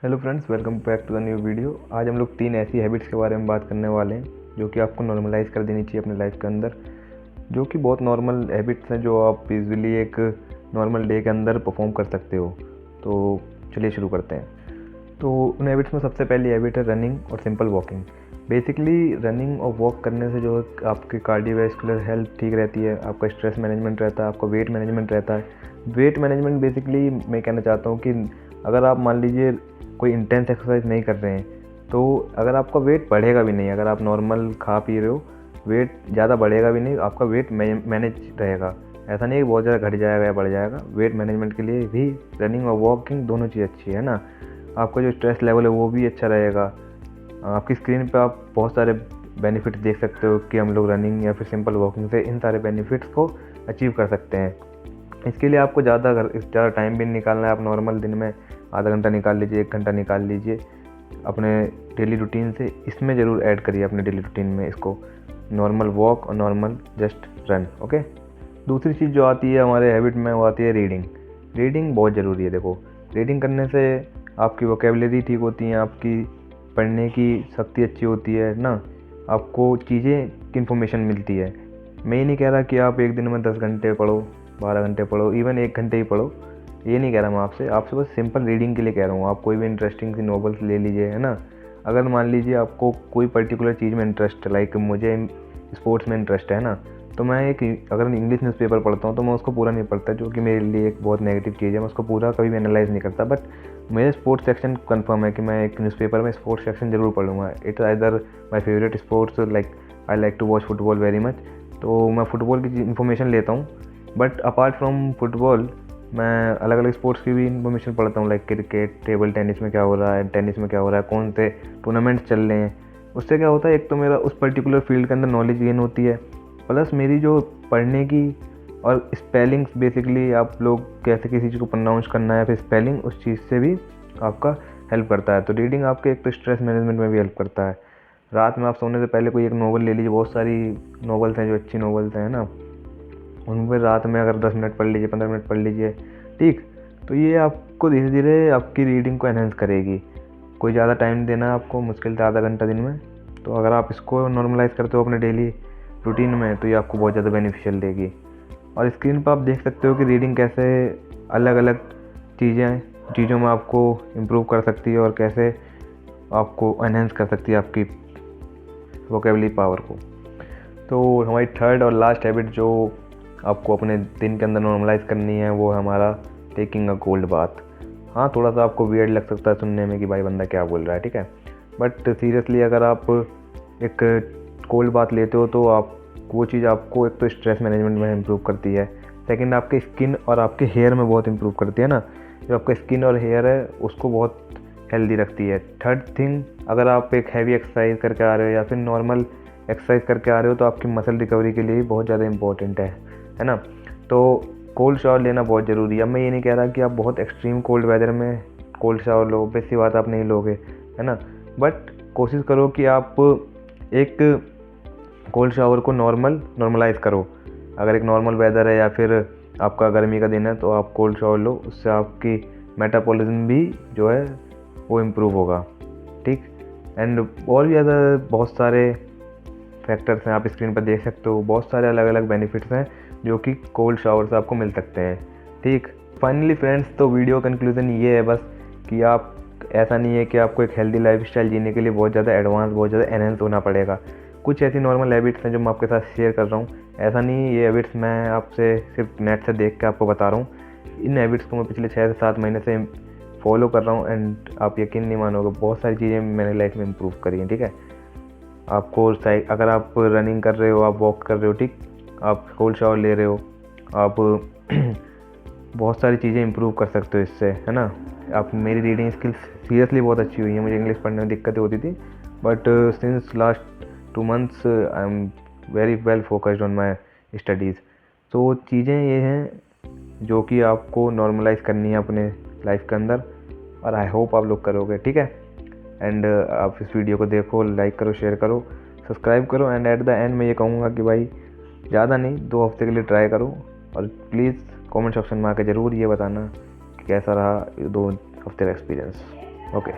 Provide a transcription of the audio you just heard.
Hello friends, welcome back to the new video. आज हम लोग 3 ऐसी हैबिट्स के बारे में बात करने वाले हैं जो कि आपको नॉर्मलाइज कर देनी चाहिए अपने लाइफ के अंदर, जो कि बहुत नॉर्मल हैबिट्स हैं जो आप इजीली एक नॉर्मल डे के अंदर परफॉर्म कर सकते हो। तो चलिए शुरू करते हैं। तो उन हैबिट्स में सबसे पहली हैबिट है रनिंग और सिंपल वॉकिंग। बेसिकली रनिंग और वॉक करने से जो आपकी कार्डियोवैस्कुलर हेल्थ ठीक रहती है, आपका स्ट्रेस मैनेजमेंट रहता है, आपका वेट मैनेजमेंट रहता है। वेट मैनेजमेंट बेसिकली मैं कहना चाहता हूँ कि अगर आप मान लीजिए कोई इंटेंस एक्सरसाइज नहीं कर रहे हैं तो अगर आपका वेट बढ़ेगा भी नहीं, अगर आप नॉर्मल खा पी रहे हो, वेट ज़्यादा बढ़ेगा भी नहीं, आपका वेट मैनेज रहेगा। ऐसा नहीं है बहुत ज़्यादा घट जाएगा या बढ़ जाएगा। वेट मैनेजमेंट के लिए भी रनिंग और वॉकिंग दोनों चीज़ अच्छी है ना। आपका जो स्ट्रेस लेवल है वो भी अच्छा रहेगा। आपकी स्क्रीन पे आप बहुत सारे बेनिफिट्स देख सकते हो कि हम लोग रनिंग या फिर सिंपल वॉकिंग से इन सारे बेनिफिट्स को अचीव कर सकते हैं। इसके लिए आपको ज़्यादा टाइम भी नहीं निकालना है। आप नॉर्मल दिन में आधा घंटा निकाल लीजिए, 1 घंटा निकाल लीजिए अपने डेली रूटीन से। इसमें ज़रूर ऐड करिए अपने डेली रूटीन में इसको, नॉर्मल वॉक और नॉर्मल जस्ट रन। ओके। दूसरी चीज़ जो आती है हमारे हैबिट में वो आती है रीडिंग। रीडिंग बहुत ज़रूरी है। देखो, रीडिंग करने से आपकी वोकेबलरी ठीक होती है, आपकी पढ़ने की शक्ति अच्छी होती है ना, आपको चीज़ें की इन्फॉर्मेशन मिलती है। मैं ये नहीं कह रहा कि आप एक दिन में 10 घंटे पढ़ो, 12 घंटे पढ़ो, इवन 1 घंटे ही पढ़ो, ये नहीं कह रहा मैं आपसे बस सिंपल रीडिंग के लिए कह रहा हूँ। आप कोई भी इंटरेस्टिंग सी नॉवेल्स ले लीजिए, है ना। अगर मान लीजिए आपको कोई पर्टिकुलर चीज़ में इंटरेस्ट है, लाइक मुझे स्पोर्ट्स में इंटरेस्ट है ना, तो मैं अगर इंग्लिश न्यूज़पेपर पढ़ता हूँ तो मैं उसको पूरा नहीं पढ़ता, जो कि मेरे लिए एक बहुत नेगेटिव चीज़ है। मैं उसको पूरा कभी भी एनालाइज नहीं करता, बट मेरे स्पोर्ट्स सेक्शन कंफर्म है कि मैं एक न्यूज़पेपर में स्पोर्ट्स सेक्शन जरूर पढ़ूंगा। It's either my favourite sports, like I like to watch football very much. तो मैं फुटबॉल की इन्फॉर्मेशन लेता हूँ, बट अपार्ट फ्रॉम फुटबॉल मैं अलग अलग स्पोर्ट्स की भी इन्फॉर्मेशन पढ़ता हूँ, लाइक क्रिकेट, टेबल टेनिस में क्या हो रहा है, टेनिस में क्या हो रहा है, कौन से टूर्नामेंट्स चल रहे हैं। उससे क्या होता है, एक तो मेरा उस पर्टिकुलर फील्ड के अंदर नॉलेज गेन होती है, प्लस मेरी जो पढ़ने की और स्पेलिंग्स, बेसिकली आप लोग कैसे किसी चीज़ को प्रोनाउंस करना है, फिर स्पेलिंग, उस चीज़ से भी आपका हेल्प करता है। तो रीडिंग आपके एक तो स्ट्रेस मैनेजमेंट में भी हेल्प करता है। रात में आप सोने से पहले कोई एक नॉवल ले लीजिए, बहुत सारी नॉवेल्स हैं जो अच्छी नॉवेल्स हैं ना, उन पर रात में अगर 10 मिनट पढ़ लीजिए, 15 मिनट पढ़ लीजिए, ठीक। तो ये आपको धीरे धीरे आपकी रीडिंग को एनहेंस करेगी। कोई ज़्यादा टाइम देना है आपको, मुश्किल से आधा घंटा दिन में, तो अगर आप इसको नॉर्मलाइज करते हो अपने डेली रूटीन में तो ये आपको बहुत ज़्यादा बेनिफिशियल देगी। और स्क्रीन पर आप देख सकते हो कि रीडिंग कैसे अलग अलग चीज़ों में आपको इम्प्रूव कर सकती है और कैसे आपको एनहेंस कर सकती है आपकी वोकेबलरी पावर को। तो हमारी थर्ड और लास्ट हैबिट जो आपको अपने दिन के अंदर नॉर्मलाइज करनी है वो है हमारा टेकिंग अ कोल्ड बाथ। हाँ, थोड़ा सा आपको वियर्ड लग सकता है सुनने में कि भाई बंदा क्या बोल रहा है, ठीक है, बट सीरियसली अगर आप एक कोल्ड बाथ लेते हो तो आप वो चीज़ आपको एक तो स्ट्रेस मैनेजमेंट में इम्प्रूव करती है, सेकंड आपके स्किन और आपके हेयर में बहुत इम्प्रूव करती है ना। जो आपका स्किन और हेयर है उसको बहुत हेल्दी रखती है। थर्ड थिंग, अगर आप एक हैवी एक्सरसाइज करके आ रहे हो या फिर नॉर्मल एक्सरसाइज करके आ रहे हो तो आपकी मसल रिकवरी के लिए बहुत ज़्यादा इंपॉर्टेंट है ना। तो कोल्ड शावर लेना बहुत ज़रूरी है। अब मैं ये नहीं कह रहा कि आप बहुत एक्सट्रीम कोल्ड वेदर में कोल्ड शावर लो, बेसी बात आप नहीं लोगे, है ना, बट कोशिश करो कि आप एक कोल्ड शावर को नॉर्मलाइज करो। अगर एक नॉर्मल वेदर है या फिर आपका गर्मी का दिन है तो आप कोल्ड शावर लो, उससे आपकी मेटाबॉलिज्म भी जो है वो इम्प्रूव होगा, ठीक। एंड और भी ज़्यादा बहुत सारे फैक्टर्स हैं, आप स्क्रीन पर देख सकते हो, बहुत सारे अलग अलग बेनिफिट्स हैं जो कि कोल्ड शावर से आपको मिल सकते हैं, ठीक। फाइनली फ्रेंड्स, तो वीडियो कंक्लूजन ये है बस कि आप ऐसा नहीं है कि आपको एक हेल्दी लाइफस्टाइल जीने के लिए बहुत ज़्यादा एडवांस, बहुत ज़्यादा एनहेंस होना पड़ेगा। कुछ ऐसी नॉर्मल हैबिट्स हैं जो मैं आपके साथ शेयर कर रहा हूँ। ऐसा नहीं, ये हैबिट्स मैं आपसे सिर्फ नेट से देख के आपको बता रहा हूँ। इन हैबिट्स को मैं पिछले 6 से 7 महीने से फॉलो कर रहा हूँ एंड आप यकीन नहीं मानोगे, बहुत सारी चीज़ें मैंने लाइफ में इम्प्रूव करी हैं, ठीक है। आपको अगर आप रनिंग कर रहे हो, आप वॉक कर रहे हो, ठीक, आप कोल्ड शावर ले रहे हो, आप बहुत सारी चीज़ें इंप्रूव कर सकते हो इससे, है ना। आप मेरी रीडिंग स्किल्स सीरियसली बहुत अच्छी हुई है। मुझे इंग्लिश पढ़ने में दिक्कतें होती थी, but since last 2 months I am very well focused on my studies. तो चीज़ें ये हैं जो कि आपको नॉर्मलाइज करनी है अपने लाइफ के अंदर, और आई होप आप लोग करोगे, ठीक है। एंड आप इस वीडियो को देखो, लाइक करो, शेयर करो, सब्सक्राइब करो, एंड एट द एंड मैं ये कहूँगा कि भाई ज़्यादा नहीं, 2 हफ्ते के लिए ट्राई करो, और प्लीज़ कमेंट सेक्शन में आकर ज़रूर ये बताना कि कैसा रहा 2 हफ्ते का एक्सपीरियंस। ओके।